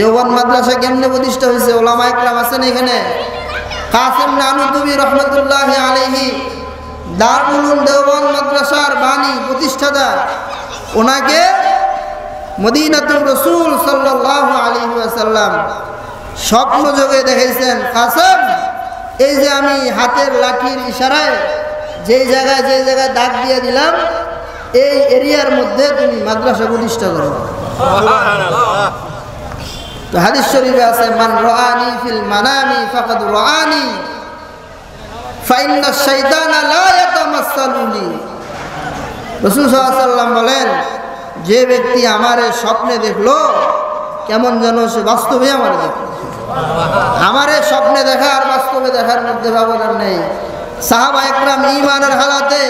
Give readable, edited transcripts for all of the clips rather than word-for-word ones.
দেওবন্দ মাদ্রাসা কেমনে প্রতিষ্ঠা হয়েছে? ওলামা ইকরাম আছেন এখানে। কাসেম নানুতুবি রহমতুল্লাহি আলাইহি দারুল উলুম দেওবন্দ মাদ্রাসার বাণী প্রতিষ্ঠাতা, ওনাকে মদিনাতুর রাসূল সাল্লাল্লাহু আলাইহি ওয়াসাল্লাম স্বপ্ন যোগে দেখেছেন, কাসেম এই যে আমি হাতের লাঠির ইশারায় যেই জায়গায় দাগ দিয়ে দিলাম, এই এরিয়ার মধ্যে তুমি মাদ্রাসা প্রতিষ্ঠা করো। তো হাদিস শরীফে আছে, মান রাআনি ফিল মানামি ফাকাদ রাআনি ফাইন্না শাইতানা লা ইয়াতামাসসালুনি। রাসূল সাল্লাল্লাহু আলাইহি ওয়াসাল্লাম বলেন, যে ব্যক্তি আমারে স্বপ্নে দেখলো কেমন যেন সে বাস্তবে আমারে দেখলো। আমারে স্বপ্নে দেখা আর বাস্তবে দেখার মধ্যে ব্যবধান নেই। সাহাবা একরাম ঈমানের হালাতে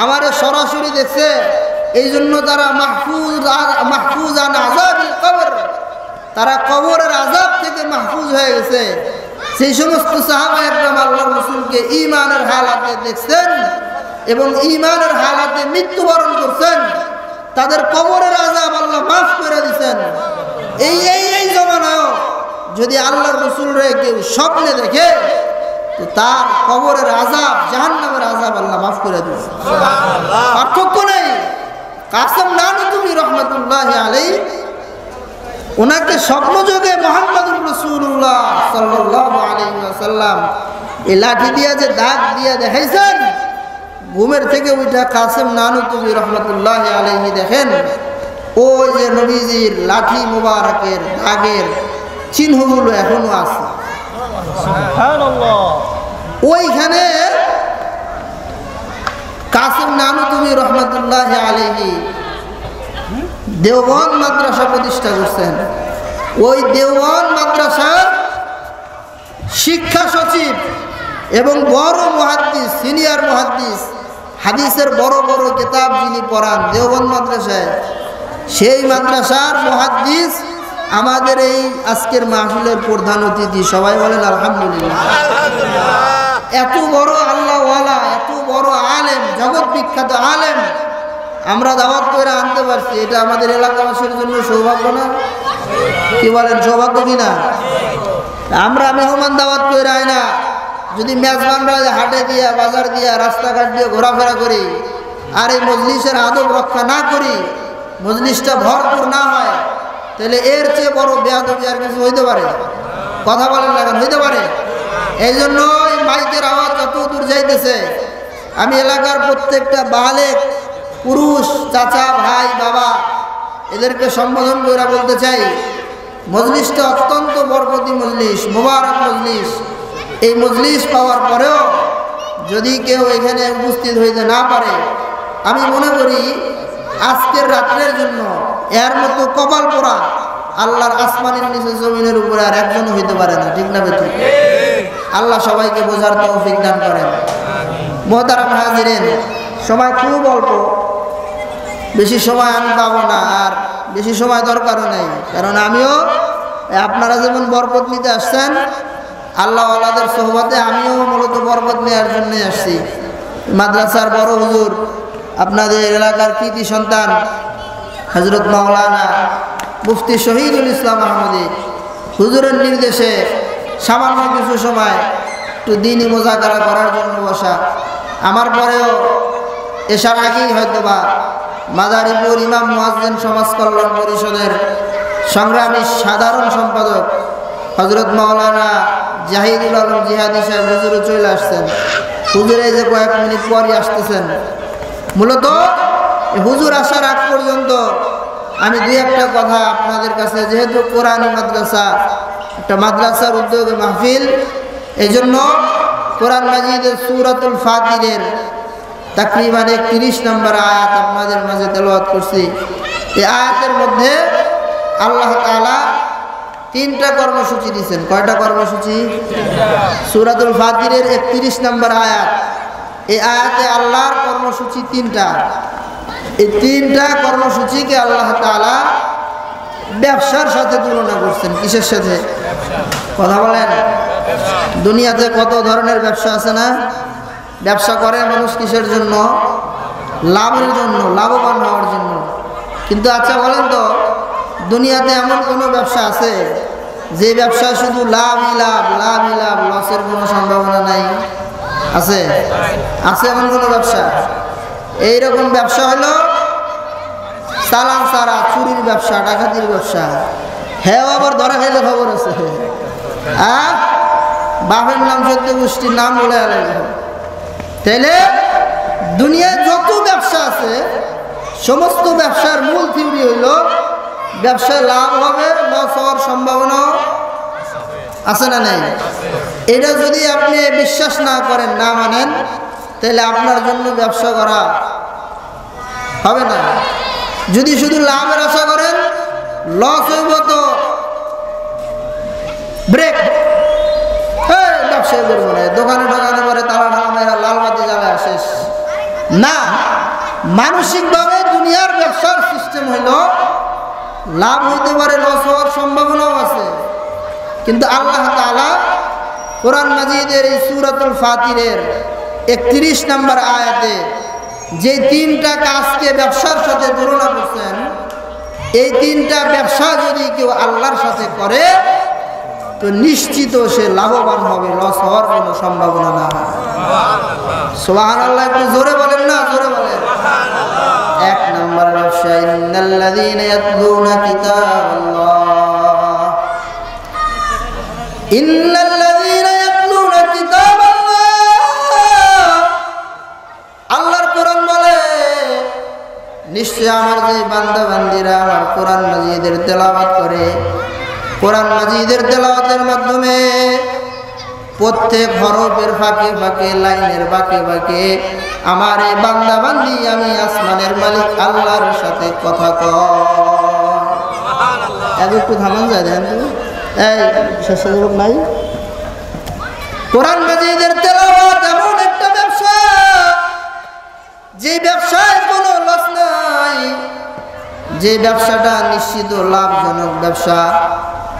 আমারে সরাসরি দেখছে, এই জন্য তারা মাহফুজ আন আযাবিল কবর, তারা কবরের আযাব থেকে মাহফুজ হয়ে গেছে। সেই সমস্ত সাহাবা একরাম আল্লাহর রাসূলকে ঈমানের হালাতে দেখছেন এবং ঈমানের হালাতে মৃত্যুবরণ করছেন, তাদের কবরের আযাব আল্লাহ মাফ করে দিয়েছেন। এই জমানায় যদি আল্লাহর রাসূলরে কেউ স্বপ্নে দেখে, তো তার কবরের আযাব, জাহান্নামের আযাব আল্লাহ মাফ করে দিবেন। সুবহানাল্লাহ, পার্থক্য নেই। কাসেম নানুতুবি রহমাতুল্লাহি আলাইহি ওনাকে স্বপ্নযোগে মুহাম্মদুর রাসূলুল্লাহ সাল্লাল্লাহু আলাইহি ওয়াসাল্লাম এই লাঠি দিয়ে যে দাগ দিয়ে দেখাইছেন, ঘুমের থেকে উঠা কাসেম নানুতুবি রহমাতুল্লাহি আলাইহি দেখেন ওই যে নবীজির লাঠি মুবারকের দাগের চিহ্নগুলো এখনো আছে। সুবহানাল্লাহ। ওইখানে কাসেম নানুতুবি রহমাতুল্লাহি আলাইহি দেওবন্দ মাদ্রাসা প্রতিষ্ঠা করছেন। ওই দেওবন্দ মাদ্রাসার শিক্ষা সচিব এবং বড় মুহাদ্দিস, সিনিয়র মুহাদ্দিস, হাদিসের বড় বড় কিতাব যিনি পড়ান দেওবন্দ মাদ্রাসায়, সেই মাদ্রাসার মুহাদ্দিস আমাদের এই আজকের মাহফিলের প্রধান অতিথি। সবাই বলেন আলহামদুলিল্লাহ। এত বড় আল্লাহওয়ালা, এত বড় আলেম, জগৎ বিখ্যাত আলেম আমরা দাওয়াত করে আনতে পারছি, এটা আমাদের এলাকাবাসীর জন্য সৌভাগ্য না? কি বলেন, সৌভাগ্য কিনা? আমরা মেহমান দাওয়াত করে আই না, যদি মেজবানরা হাটে দিয়া, বাজার দিয়া, রাস্তাঘাট দিয়ে ঘোরাফেরা করি আর এই মজলিসের আদব রক্ষা না করি, মজলিসটা ভরপুর না হয়, তাহলে এর চেয়ে বড় বেয়াদবি আর কিছু হইতে পারে? কথা বলেন না কেন? হইতে পারে। এই জন্য এই মাইকের আওয়াজ যত দূর যাইতেছে, আমি এলাকার প্রত্যেকটা বালেক পুরুষ, চাচা, ভাই, বাবা, এদেরকে সম্বোধন করে বলতে চাই, মজলিসটা অত্যন্ত বরকতি মজলিস, মোবারক মজলিস। এই মজলিস পাওয়ার পরেও যদি কেউ এখানে উপস্থিত হইতে না পারে, আমি মনে করি আজকের রাত্রের জন্য এর মতো কপাল পোড়া আল্লাহর আসমানের নিচে জমিনের উপরে আর একজনও হইতে পারে না। ঠিক না বেঠিক? আল্লাহ সবাইকে বোঝার তৌফিক দান করেন। মুহতারাম হাজিরিন, সময় খুব অল্প, বেশি সময় আমি পাবো না, আর বেশি সময় দরকারও নেই, কারণ আমিও আপনারা যেমন বরকত নিতে আসছেন আল্লাহ আল্লাহদের সোহবতে, আমিও মূলত বরকত নেওয়ার জন্য আসছি। মাদ্রাসার বড় হুজুর, আপনাদের এলাকার কৃতি সন্তান হযরত মাওলানা মুফতি শহীদুল ইসলাম আহমদী হুজুরের নির্দেশে সামান্য কিছু সময় একটু দ্বীনি মুযাকারা করার জন্য বসা। আমার পরেও এশার আগেই হয়তোবা মাদারীপুর ইমাম মুয়াজ্জিন সমাজ কল্যাণ পরিষদের সংগ্রামী সাধারণ সম্পাদক হযরত মাওলানা জাহিদুল আলম জিহাদি সাহেব হুজুরে চলে আসছেন। হুজুরে যে কয়েক মিনিট পরই আসতেছেন। মূলত হুজুর আসার আগ পর্যন্ত আমি দুই একটা কথা আপনাদের কাছে, যেহেতু কোরআনী মাদ্রাসা, একটা মাদ্রাসার উদ্যোগে মাহফিল, এই জন্য কোরআন মাজিদের সূরাতুল ফাতিরের তাকরিবান 31 নম্বর আয়াত আপনাদের মাঝে তেলাওয়াত করছি। এই আয়াতের মধ্যে আল্লাহ তাআলা 3টা কর্মসূচি দিয়েছেন। কয়টা কর্মসূচি? সূরাতুল ফাতিরের 31 নম্বর আয়াত। এই আয়াতে আল্লাহর কর্মসূচি 3টা। এই 3টা কর্মসূচিকে আল্লাহ তাআলা ব্যবসার সাথে তুলনা করছেন। কিসের সাথে? কথা বলেন। দুনিয়াতে কত ধরনের ব্যবসা আছে না? ব্যবসা করে মানুষ কিসের জন্য? লাভের জন্য, লাভবান হওয়ার জন্য। কিন্তু আচ্ছা বলেন তো, দুনিয়াতে এমন কোনো ব্যবসা আছে যে ব্যবসা শুধু লাভই লাভ, লাভই লাভ, লসের কোনো সম্ভাবনা নাই? আছে? আছে এমন কোনো ব্যবসা? এইরকম ব্যবসা হলো চালান সারা, চুরির ব্যবসা, ডাকাতির ব্যবসা। হ্যাঁ, আবার ধরা খাইলে খবর আছে। বাপের নাম সত্য গোষ্ঠীর নাম বলে আলাদা। তাইলে দুনিয়ায় যত ব্যবসা আছে সমস্ত ব্যবসার মূল থিওরি হইল ব্যবসায় লাভ হবে, লস হওয়ার সম্ভাবনা আছে না নেই? এটা যদি আপনি বিশ্বাস না করেন, না মানেন, তাহলে আপনার জন্য ব্যবসা করা হবে না। যদি শুধু লাভের আশা করেন, লস হইব তো ব্রেক, ব্যবসায় করবো না, দোকানে ঢোকানো পরে তালা ঢালা মেয়েরা লাল বাতি জ্বালায় শেষ না। মানসিকভাবে দুনিয়ার ব্যবসার সিস্টেম হইল লাভ হইতে পারে, লস হওয়ার সম্ভাবনাও আছে। কিন্তু আল্লাহ তাআলা কোরআন মাজিদের এই সূরাতুল ফাতিরের 31 নম্বর আয়াতে যে তিনটা কাজকে ব্যবসার সাথে তুলনা করছেন, এই তিনটা ব্যবসা যদি কেউ আল্লাহর সাথে করে তো নিশ্চিত সে লাভবান হবে, লস হওয়ার কোনো সম্ভাবনা না। সুবহানাল্লাহ, একটু জোরে বলেন না, জোরে বলেন। এক নম্বর ব্যবসা, ইন্নাল্লাযীনা ইয়াতলুনা কিতাবাল্লাহ, ইন্নাল্লাযীনা ইয়াতলুনা কিতাবাল্লাহ। আল্লাহর কোরআন বলে নিশ্চয় আমার যে বান্দা বান্দীরা আমার কোরআন মাজিদের তেলাওয়াত করে, কোরআন মাজিদের তেলাওয়াতের মাধ্যমে প্রত্যেক হরফের ফাঁকে ফাঁকে, লাইনের বাঁকে বাঁকে আমার এই বান্দা বান্দি আমি আসমানের মালিক আল্লাহর সাথে কথা কয়। একটু থামান যায় দেন তো, এই শেষ নাই। কোরআন মাজিদের তেলাওয়াত এমন একটা ব্যবসা, যে ব্যবসায় কোনো লস নাই, যে ব্যবসাটা নিশ্চিত লাভজনক ব্যবসা।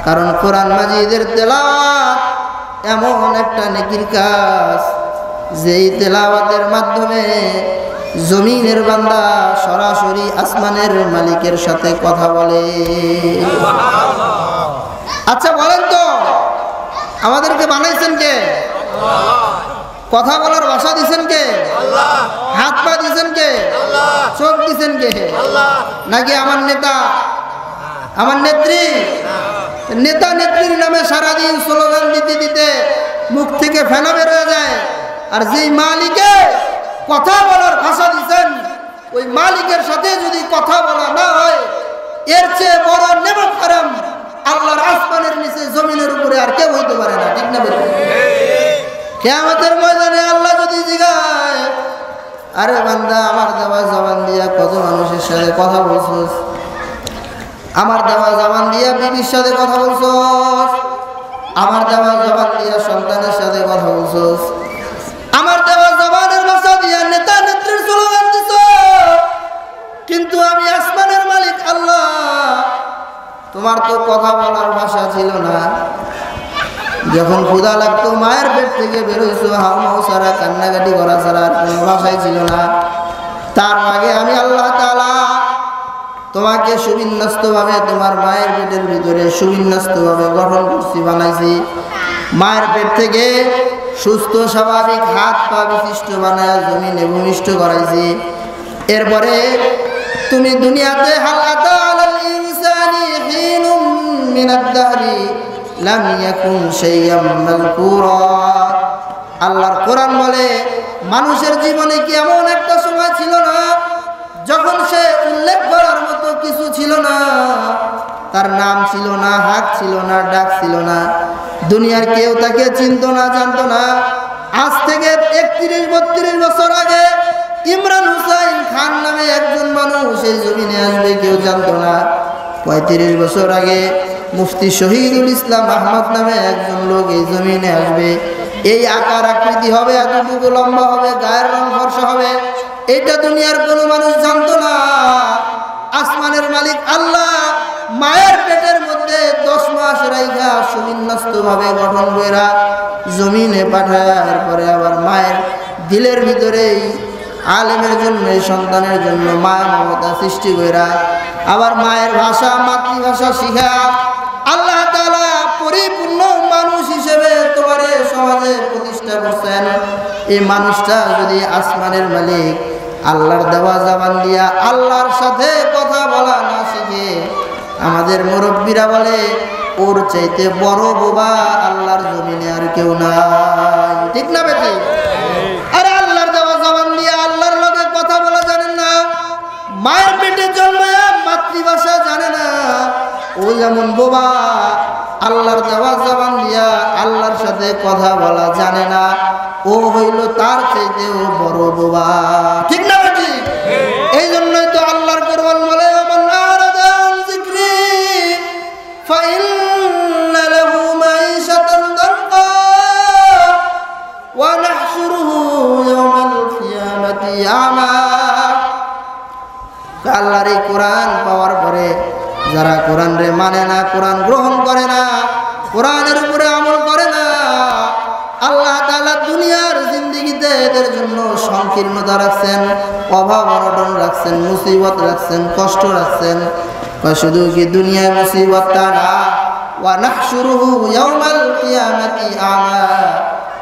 কারণ কোরআন মাজিদের তেলাওয়াত এমন একটা নেকির কাজ, যেই তেলাওয়াতের মাধ্যমে জমিনের বান্দা সরাসরি আসমানের মালিকের সাথে কথা বলে। আচ্ছা বলেন তো, আমাদেরকে বানাইছেন কে? কথা বলার ভাষা দিছেন কে? হাত পা দিছেন কে? চোখ দিছেন কে? নাকি আমার নেতা, আমার নেত্রী? নেতা নেত্রীর নামে সারাদিন স্লোগান দিতে দিতে মুখ থেকে ফেনা বের হয়ে যায়। আর যেই মালিকে কথা বলার ভাষা দিচ্ছেন, ওই মালিকের সাথে যদি কথা বলা না হয়, এর চেয়ে বড় নেমত হারাম আল্লাহর আসমানের নিচে জমিনের উপরে আর কেউ হইতে পারে না। ঠিক না? কিয়ামতের ময়দানে আল্লাহ যদি জিগায়, আরে বান্দা আমার দেওয়া জবান দিয়া কত মানুষের সাথে কথা বলছস, আমার দেওয়া জবান দিয়া বিবির সাথে কথা বলছস, আমার দেওয়া জবান দিয়া সন্তানের সাথে কথা বলছস, আমার দেওয়া জবানের ভাষা দিয়া নেতা নেত্রীর স্লোগান দিছ, কিন্তু আমি আসমানের মালিক আল্লাহ, তোমার তো কথা বলার ভাষা ছিল না। যখন ক্ষুধা লাগতো মায়ের পেট থেকে বেরোইছো হাউমাউ ছাড়া, কান্নাকাটি করা ছাড়া আর কোনো ভাষাই ছিল না। তার আগে আমি আল্লাহ তাআলা তোমাকে সুবিন্যস্তভাবে তোমার মায়ের পেটের ভিতরে সুবিন্যস্তভাবে গঠন করছি, বানাইছি। মায়ের পেট থেকে সুস্থ স্বাভাবিক হাত পা বিশিষ্ট বানায় জমিনে ভূমিষ্ঠ করাইছি। এরপরে তুমি দুনিয়াতে হাল আতা আলাল ইনসানি হিনুম মিনাদ দাহরি লাম ইয়াকুন শাইয়াম মাযকুরা। আল্লাহর কোরআন বলে মানুষের জীবনে কি এমন একটা সময় ছিল না যখন সে উল্লেখ করার মতো কিছু ছিল না, তার নাম ছিল না, হাত ছিল না, ডাক ছিল না, দুনিয়ার কেউ তাকে চিনতো না, জানতো না। আজ থেকে 31-32 বছর আগে ইমরান হুসাইন খান নামে একজন মানুষ এই জমিনে আসবে কেউ জানতো না। 35 বছর আগে মুফতি শহীদুল ইসলাম আহমদ নামে একজন লোক এই জমিনে আসবে। এই আকার আকৃতি হবে, এতটুকু লম্বা হবে, গায়ের রং ফর্সা হবে, এটা দুনিয়ার কোনো মানুষ জানতো না। আসমানের মালিক আল্লাহ মায়ের পেটের মধ্যে 10 মাস রাইখা সুবিন্যস্ত ভাবে গঠন কইরা জমিনে পাঠায়, এরপরে আবার মায়ের দিলের ভিতরেই আলেমের জন্য, সন্তানের জন্য মায়া মমতা সৃষ্টি কইরা আবার মায়ের ভাষা মাতৃভাষা শিখা আল্লাহ তাআলা পরিপূর্ণ মানুষ হিসেবে তোমারে সমাজে প্রতিষ্ঠা করছেন। এই মানুষটা যদি আসমানের মালিক আল্লাহর দেওয়া জবান দিয়া আল্লাহর সাথে কথা বলা না শিখে, আমাদের মুরব্বীরা বলে ওর চাইতে বড় বোবা আল্লাহর জমিনে আর কেউ নাই, ঠিক না বেটি? আরে আল্লাহর দেওয়া জবান দিয়া আল্লাহর লগে কথা বলা জানেন না, মায়ের পেটে জন্মায়া মাতৃভাষা জানে না, ও যেমন বোবা। আল্লাহর দেওয়া জবান দিয়া আল্লাহর সাথে কথা বলা জানে না, ও হইল তার চাইতেও বড় বোবা, ঠিক না বেটি? এই জন্যই তো আল্লাহর কোরআন বলে আল্লাহর এই কোরআন পাওয়ার পরে যারা কোরআন রে মানে না, কোরআন গ্রহণ করে না, কোরআনের উপরে আমল করে না, আল্লাহ তাআলা দুনিয়ার জিন্দেগিতে এদের জন্য সংকীর্ণতা রাখছেন, অভাব অনটন রাখছেন, মুসিবত রাখছেন, কষ্ট রাখছেন। শুধু কি দুনিয়ায় মুসিবতটা না, ওয়া নাহশুরুহু ইয়াউমাল কিয়ামাতি আমা,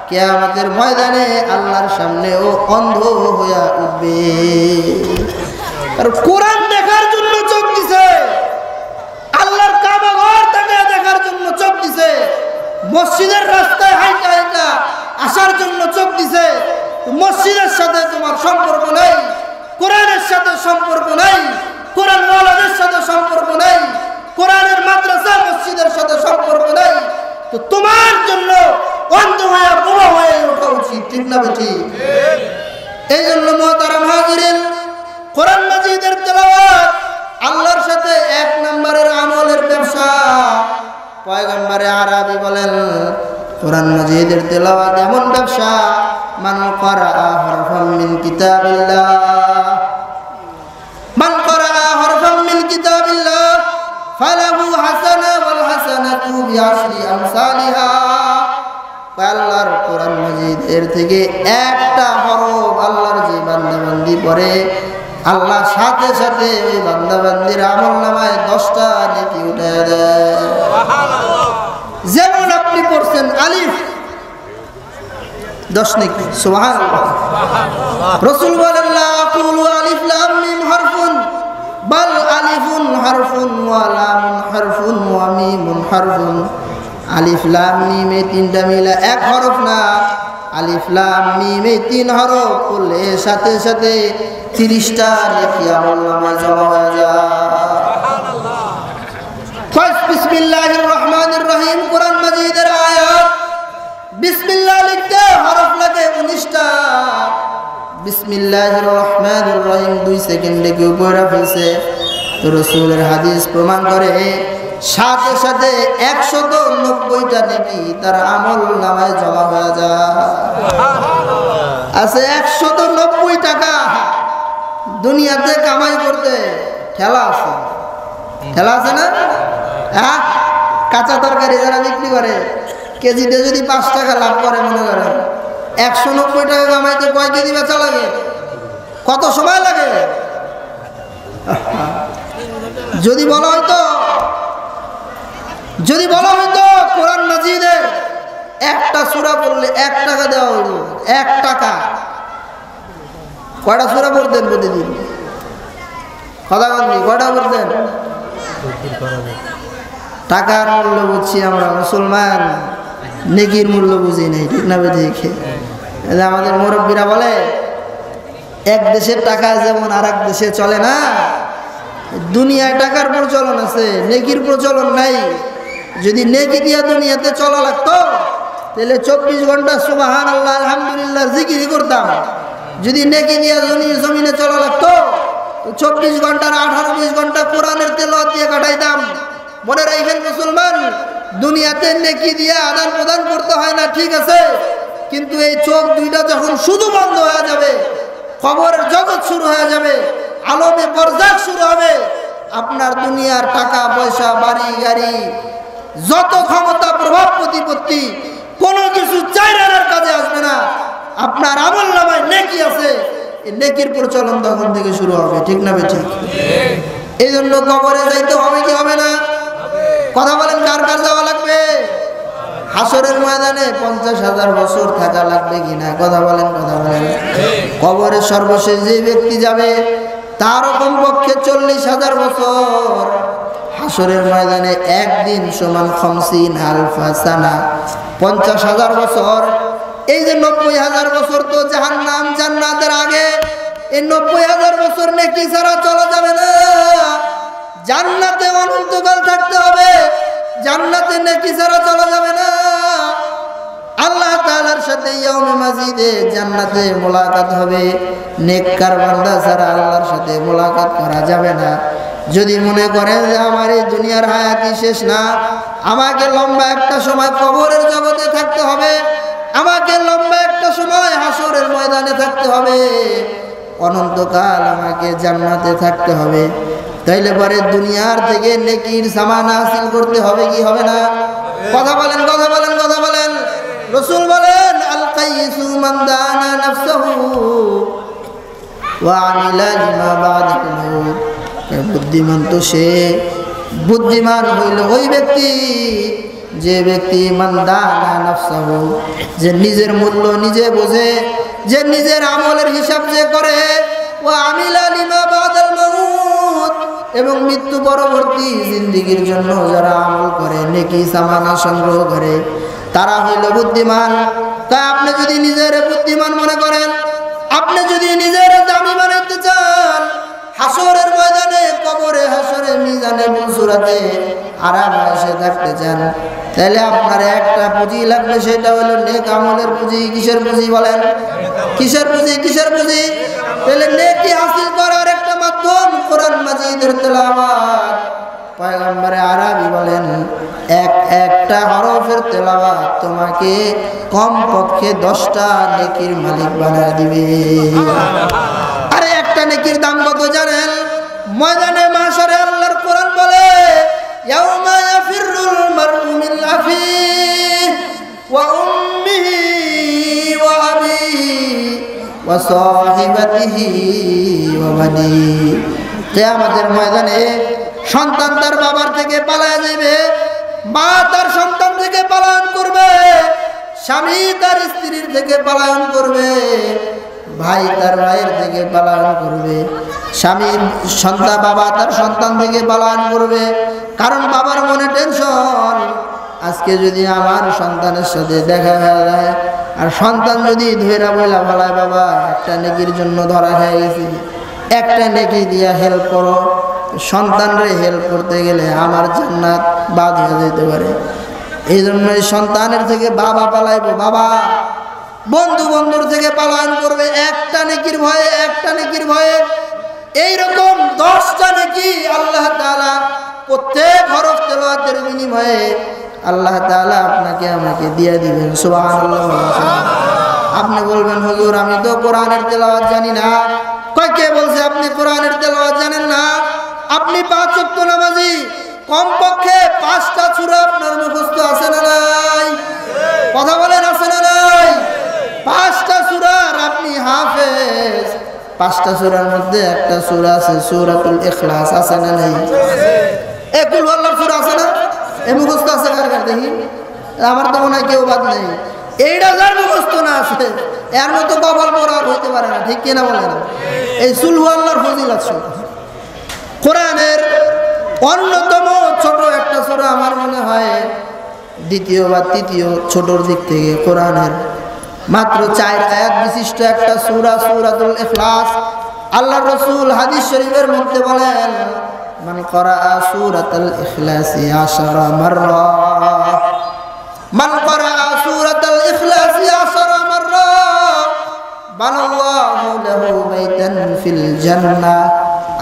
কিয়ামতের ময়দানে আল্লাহর সামনে ও অন্ধ হয়ে উঠবে। আর কোরআন দেখার জন্য চোখ দিছে, আল্লাহর কাবা ঘর থেকে দেখার জন্য চোখ দিছে, মসজিদের রাস্তায় হাইটা হাইটা আসার জন্য চোখ দিছে। মসজিদের সাথে তোমার সম্পর্ক নাই, কোরআনের সাথে সম্পর্ক নাই, কোরআন ওয়ালাদের সাথে সম্পর্ক নাই, কোরআনের মাদ্রাসা মসজিদের সাথে সম্পর্ক নাই, তো তোমার জন্য অন্ধ হয়ে বোবা হয়ে ওঠা উচিত, ঠিক না বেটি? এই জন্য মুহতারাম হাজিরিন, কোরআন মাজিদের তেলাওয়াত আল্লাহর সাথে এক নম্বরের আমলের ব্যবসা। পয়গম্বরে আরবি বলেন কোরআন মাজিদের তেলাওয়াত এমন ব্যবসা, মান ক্বারা হারফাম মিন কিতাবিল্লাহ, মান ক্বারা হারফাম মিন কিতাবিল্লাহ ফালাহু হাসানা ওয়াল হাসানাতু বিআশরি আমসালিহা। আল্লাহর কোরআন মাজিদের থেকে একটা হরফ আল্লাহর যে বান্দাবান্দি পড়ে, আল্লাহ সাথে সাথে ওই বান্দাবান্দির আমল নামায় 10টা নেকি উঠায় দেয়। যেমন আপনি পড়ছেন আলিফ, 10 নেকি, সুবহানাল্লাহ। রাসূল বলেন লা আকুলু আলিফ লাম মিম হারফুন বাল আলিফুন হারফুন ওয়া লামুন হারফুন ওয়া মিমুন হারফুন। আলিফ লাম মিম এই তিনটা মিলে এক হরফ না, আলিফ লাম মিম এই 3 হরফ পড়লে সাথে সাথে 30টা নেকি আমলনামায় জমা হয়ে যায়। বিসমিল্লাহির রহমানির রহিম কোরআন মাজিদের আয়াত, বিসমিল্লাহ লিখতে হরফ লাগে 19টা। বিসমিল্লাহির রহমানির রহিম 2 সেকেন্ডে কেউ পড়া ফেলছে, তো রাসূলের হাদিস প্রমাণ করে সাথে সাথে 190টা নেকি তার আমল নামায় জমা হয়ে যায়। আছে 190 টাকা দুনিয়াতে কামাই করতে ঠেলা আছে, ঠেলা আছে না? হ্যাঁ, কাঁচা তরকারি যারা বিক্রি করে কেজিতে যদি 5 টাকা লাভ করে, মনে করেন 190 টাকা কামাইতে কয় কেজি বেচা লাগে? কত সময় লাগে? যদি বলা হয়তো কোরআন মাজিদের একটা সূরা পড়লে 1 টাকা দেওয়া হইল, 1 টাকা। কয়টা সূরা পড়তেন প্রতিদিন? কথা বলছি, কয়টা পড়তেন? টাকার মূল্য বুঝছি আমরা, মুসলমান নেকির মূল্য বুঝি নাই, ঠিক না বেটি? আমাদের মুরব্বীরা বলে এক দেশের টাকা যেমন আর এক দেশে চলে না, দুনিয়ায় টাকার প্রচলন আছে, নেকির প্রচলন নাই। যদি নেকি দিয়া দুনিয়াতে চলা লাগতো তাহলে 24 ঘন্টা সুবহানাল্লাহ আলহামদুলিল্লাহ জিকির করতাম। যদি নেকি দিয়া জমিনে চলা লাগতো তো 24 ঘন্টার 18-20 ঘন্টা কোরআনের তেলাওয়াত দিয়ে কাটাইতাম। মনে রাখবেন মুসলমান, দুনিয়াতে নেকি দিয়ে আদান প্রদান করতে হয় না, ঠিক আছে, কিন্তু এই চোখ দুইটা যখন শুধু বন্ধ হয়ে যাবে, খবরের জগৎ শুরু হয়ে যাবে, আলমে বরজাখ শুরু হবে, আপনার দুনিয়ার টাকা পয়সা বাড়ি গাড়ি যত ক্ষমতা প্রভাব প্রতিপত্তি কোনো কিছু চাইরার কাজে আসবে না। আপনার আমলনামায় নেকি আছে, এই নেকির প্রচলন তখন থেকে শুরু হবে, ঠিক না বেঠিক? এই জন্য কবরে যাইতে হবে কি হবে না? কথা বলেন, কার কার যাওয়া লাগবে? হাসরের ময়দানে 50,000 বছর থাকা লাগবে কিনা? কথা বলেন, কথা বলেন। কবরে সর্বশেষ যে ব্যক্তি যাবে তারও কমপক্ষে 40,000 বছর। হাসরের ময়দানে একদিন সমান 50,000 সানা, 50,000 বছর। এই যে 90,000 বছর তো জাহান্নাম জান্নাতের আগে, এই 90,000 বছর নেকি ছাড়া চলা যাবে না। জান্নাতে অনন্তকাল থাকতে হবে, জান্নাতে নেকি ছাড়া চলা যাবে না। আল্লাহ তাআলার সাথে ইয়াউমে মাজিদে জান্নাতে মোলাকাত হবে, নেককার বান্দা ছাড়া আল্লাহর সাথে মোলাকাত করা যাবে না। যদি মনে করেন যে আমার এই দুনিয়ার হায়াতি শেষ না, আমাকে লম্বা একটা সময় কবরের জগতে থাকতে হবে, আমাকে লম্বা একটা সময় হাসরের ময়দানে থাকতে হবে, অনন্তকাল আমাকে জান্নাতে থাকতে হবে, তাইলে পরে দুনিয়ার থেকে নেকির সামান হাসিল করতে হবে কি হবে না? কথা বলেন, কথা বলেন, কথা বলেন। রাসূল বলেন, আল কাইসু মান দানা নাফসাহু ওয়া আমিলা লিমা বা'দাল মাউত। বুদ্ধিমান তো সে, বুদ্ধিমান হইল ওই ব্যক্তি যে ব্যক্তি মান দানা নাফসাহু, যে নিজের মূল্য নিজে বোঝে, যে নিজের আমলের হিসাব যে করে, ওয়া আমিলা লিমা বা'দাল মাউত, এবং মৃত্যু পরবর্তী জিন্দেগির জন্য যারা আমল করে, নেকি সামানা সংগ্রহ করে, তারা হইল বুদ্ধিমান। তাই আপনি যদি নিজের বুদ্ধিমান মনে করেন, আপনি যদি নিজের দামি বানাইতে চান, হাসরের ময়দানে কবরে হাসরে মিজানে বুসুরাতে আরামে এসে থাকতে চান, তাহলে আপনার একটা পুঁজি লাগবে, সেটা হলো নেক আমলের পুঁজি। কিসের পুঁজি বলেন? কিসের পুঁজি? কিসের পুঁজি? তাহলে নেকি হাসিল করার একটা মাধ্যম কোরআন মাজিদের তেলাওয়াত। পয়গম্বরে আরবি বলেন, একটা হরফের তেলাওয়াত তোমাকে কমপক্ষে 10টা নেকির মালিক বানায় দিবে। আরে একটা নেকির দাম কত জানেন? ময়দানে মাশারে আল্লাহর কোরআন বলে, ইয়াউমা ইয়াফিরুল মারউ মিন আখিহি ওয়া উম্মিহি ওয়া আবিহি ওয়া সাহিবাতিহি ওয়া বানিহি। কিয়ামতের ময়দানে সন্তান তার বাবার থেকে পালায় যাবে, মা তার সন্তান থেকে পলায়ন করবে, স্বামী তার স্ত্রীর থেকে পলায়ন করবে, ভাই তার ভাইয়ের থেকে পলায়ন করবে, স্বামীর সন্তান বাবা তার সন্তান থেকে পলায়ন করবে। কারণ বাবার মনে টেনশন, আজকে যদি আমার সন্তানের সাথে দেখা হয়ে যায়, আর সন্তান যদি ধৈরা বইলা বলায়, বাবা একটা নেকির জন্য ধরা হয়ে গেছি, একটা নেকি দিয়া হেল্প করো। সন্তানরে হেল্প করতে গেলে আমার জান্নাত বাদ হয়ে যেতে পারে। এই জন্য সন্তানের থেকে বাবা পালাইবো, বাবা বন্ধুর থেকে পালায়ন করবে একটা নেকির ভয়ে, একটা নেকির ভয়ে। এইরকম 10টা নেকি আল্লাহ তাআলা প্রত্যেক হরফ তেলাওয়াতের বিনিময়ে আল্লাহ তাআলা আপনাকে আমাকে দিয়ে দিবেন। সুবহানাল্লাহ। আপনি বলবেন, হুজুর আমি তো কোরআনের তেলাওয়াত জানি না। কয় কে বলছে আপনি কোরআনের তেলাওয়াত জানেন না? আপনি 5 ওয়াক্ত নামাজি, কমপক্ষে 5টা সূরা আপনার মুখস্থ আছে না নাই? কথা বলেন, আছে না নাই? 5টা সূরার আপনি হাফেজ। 5টা সূরার মধ্যে একটা সূরা আছে সূরাতুল ইখলাস, আছে না নাই? কুল আল্লাহর সূরা আছে না? এই মুখস্থ আছে কার কার দেখি? আমার তো মনে হয় কেউ বাদ নেই। এইটা যার মুখস্থ না আছে, এর মতো কপাল পড়া হইতে পারে না, ঠিক কিনা বলেন? এই সুলহু আল্লাহর ফজিলত কোরআনের অন্যতম ছোট একটা সূরা, আমার মনে হয় দ্বিতীয় বা তৃতীয় ছোটর দিক থেকে কোরআনের মাত্র 4 আয়াত বিশিষ্ট একটা সূরা, সূরাতুল ইখলাস। আল্লাহর রাসূল হাদিস শরীফের মধ্যে বলেন, মান ক্বারাআ সূরাতুল ইখলাসি 10 মাররা, মান ক্বারাআ সূরাতুল ইখলাসি 10 মাররা বানাল্লাহু লাহু বাইতান ফিল জান্নাহ।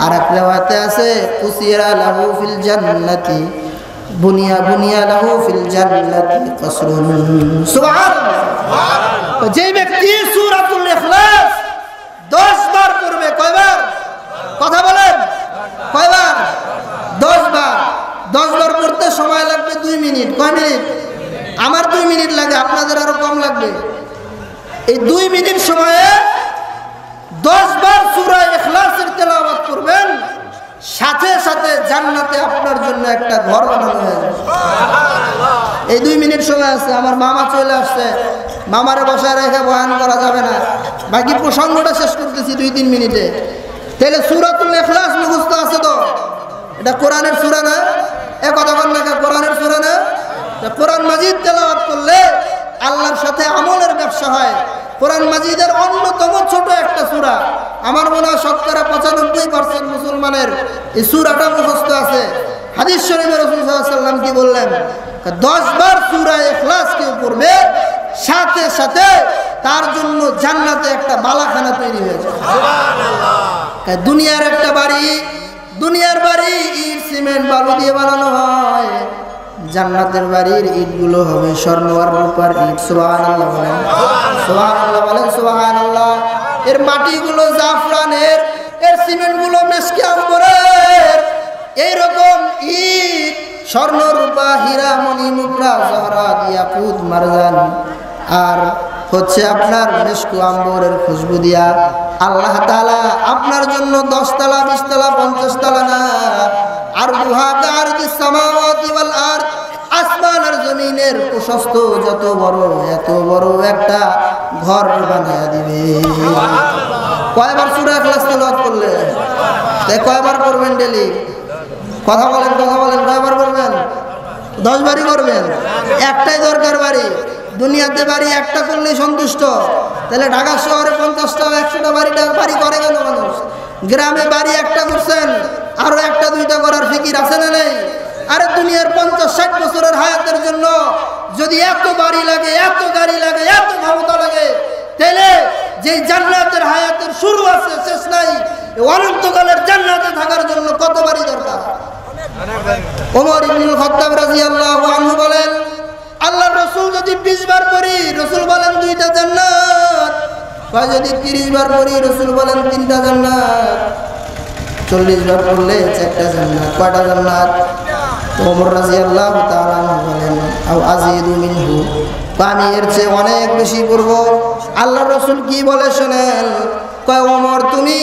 আর এক riwayate আছে কুসিরা লাহু ফিল জান্নাতি বুনিয়া লাহু ফিল জান্নাতি কসরুন। সুবহানাল্লাহ। যে ব্যক্তি সূরাতুল ইখলাস 10 বার পড়বে, কয়বার? কথা বলেন, কয়বার? 10 বার। 10 বার পড়তে সময় লাগবে 2 মিনিট। কয় মিনিট? আমার 2 মিনিট লাগে, আপনাদের আরো কম লাগবে। এই 2 মিনিট সময়ে 10 বার সূরা ইখলাসের তেলাওয়াত করবেন, সাথে সাথে জান্নাতে আপনার জন্য একটা ঘর বানানো হয়ে যাবে। এই 2 মিনিট সময় আছে, আমার মামা চলে আসছে, মামারে বসায় রেখে বয়ান করা যাবে না, বাকি প্রসঙ্গটা শেষ করতেছি 2-3 মিনিটে। তাহলে সূরাতুল ইখলাস মুখস্থ আছে তো? এটা কোরআনের সূরা না? এ কথা বল না, কোরআনের সূরা না? কোরআন মাজিদ তেলাওয়াত করলে আল্লাহর সাথে আমলের ব্যবসা হয়। কোরআন মাজিদের অন্যতম ছোট একটা সূরা, আমার মনে হয় 95% মুসলমানের এই সূরাটা মুখস্থ আছে। হাদিস শরীফে রাসূল সাল্লাল্লাহু আলাইহি ওয়াসাল্লাম কি বললেন? 10 বার সূরা ইখলাস কেউ পড়বে, সাথে সাথে তার জন্য জান্নাতে একটা বালাখানা তৈরি হয়ে যাবে। সুবহানাল্লাহ। দুনিয়ার একটা বাড়ি, দুনিয়ার বাড়ি ইট সিমেন্ট বালু দিয়ে বানানো হয়, জান্নাতের বাড়ির ইটগুলো হবে স্বর্ণ আর রূপার ইট। সুবহানাল্লাহ বলেন, সুবহানাল্লাহ বলেন, সুবহানাল্লাহ। এর মাটিগুলো জাফরানের, এর সিমেন্টগুলো মেশকি আম্বরের। এইরকম ইট স্বর্ণ রূপা হীরা মণি মুক্তা জহরাত ইয়াকুত মারজান আর হচ্ছে আপনার মেশকু আম্বরের খুশবু দিয়া আল্লাহ তাআলা আপনার জন্য 10 তলা 20 তলা 50 তলা না, আর দুহা কারদিস সামাওয়াতি ওয়াল আরদ, আসমান আর জমিনের প্রশস্ত যত বড় এত বড় একটা ঘর বানায়া দিবে। কয়বার সূরা ইখলাস তেলাওয়াত করলে? কয়বার করবেন ডেইলি? কথা বলেন, কথা বলেন, কয়বার করবেন? 10 বারই করবেন। একটাই দরকার বাড়ি, দুনিয়াতে বাড়ি একটা করলেই সন্তুষ্ট। তাহলে ঢাকা শহরে 50টা 100টা বাড়ি করে কেন মানুষ? গ্রামে বাড়ি একটা করছেন, আরো 1-2টা করার ফিকির আছে না নেই? আরে দুনিয়ার 50-60 বছরের হায়াতের জন্য যদি এত বাড়ি লাগে, এত গাড়ি লাগে, এত ক্ষমতা লাগে, তাহলে যে জান্নাতের হায়াতের শুরু আছে শেষ নাই, অনন্তকালের জান্নাতে থাকার জন্য কত বাড়ি দরকার? ওমর ইবনুল খাত্তাব রাদিয়াল্লাহু আনহু বলেন, আল্লাহর রাসূল যদি 20 বার পড়ি, রাসূল বলেন 2টা জান্নাত। যদি 30 বার পড়ি, রাসূল বলেন 3টা জান্নাত। 40 বার পড়লে 4টা জান্নাত। কয়টা জান্নাত? ওমর রাদিয়াল্লাহু তাআলা আনহু বলেন, আও আযীদু মিনহু, আমি এর চেয়ে অনেক বেশি করব। আল্লাহর রাসূল কি বলে শুনেন? কয় ওমর তুমি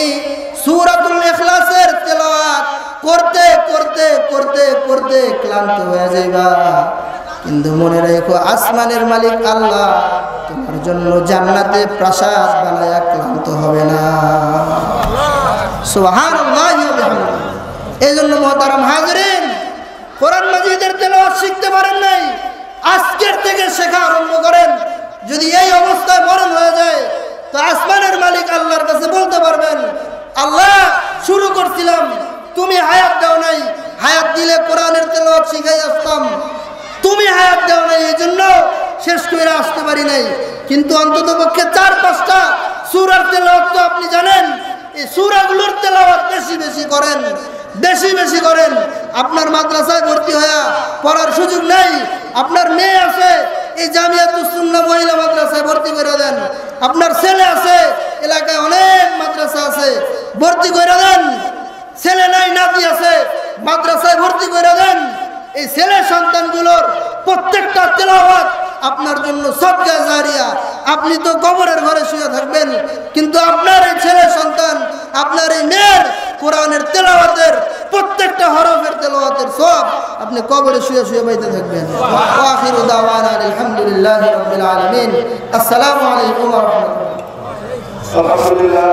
সূরাতুল ইখলাসের তেলাওয়াত করতে করতে করতে করতে ক্লান্ত হয়ে যাইবা, কিন্তু মনে রেখো আসমানের মালিক আল্লাহ তোমার জন্য জান্নাতে প্রাসাদ বানায়া ক্লান্ত হবে না। সুবহানাল্লাহ ওয়া বিহামদিহি। এইজন্য মুহতারাম হাজিরিন, কোরআন মাজিদের তেলাওয়াত শিখতে পারেন নাই, আজকের থেকে শেখা আরম্ভ করেন। যদি এই অবস্থায় মরণ হয়ে যায় তো আসমানের মালিক আল্লাহর কাছে বলতে পারবেন, আল্লাহ শুরু করছিলাম, তুমি হায়াত দাও নাই, হায়াত দিলে কোরআনের তেলাওয়াত শিখাই আসতাম, তুমি হায়াত দাও নাই, এই জন্য শেষ করে আসতে পারি নাই। কিন্তু অন্তত পক্ষে 4-5টা সূরার তেলাওয়াত তো আপনি জানেন, এই সূরাগুলোর তেলাওয়াত বেশি বেশি করেন, বেশি বেশি করেন। আপনার মাদ্রাসায় ভর্তি হয়ে পড়ার সুযোগ নাই, আপনার মেয়ে আছে, এই জামিয়াতুস সুন্নাহ মহিলা মাদ্রাসায় ভর্তি করে দেন। আপনার ছেলে আছে, এলাকায় অনেক মাদ্রাসা আছে, ভর্তি করে দেন। ছেলে নাই, নাতি আছে, মাদ্রাসায় ভর্তি করে দেন। এই ছেলে সন্তানগুলোর প্রত্যেকটা তেলাওয়াত আপনার জন্য সদকা জারিয়া। আপনি তো কবরের ঘরে শুয়ে থাকবেন, কিন্তু আপনার এই ছেলে সন্তান, আপনার এই মেয়ের কোরআনের তেলাওয়াতের প্রত্যেকটা হরফের তেলাওয়াতের সওয়াব আপনি কবরে শুয়ে শুয়ে পাইতে থাকবেন। ওয়া আখিরু দাওয়ানা আলহামদুলিল্লাহি রাব্বিল আলামিন। আসসালামু আলাইকুম ওয়া রাহমাতুল্লাহ।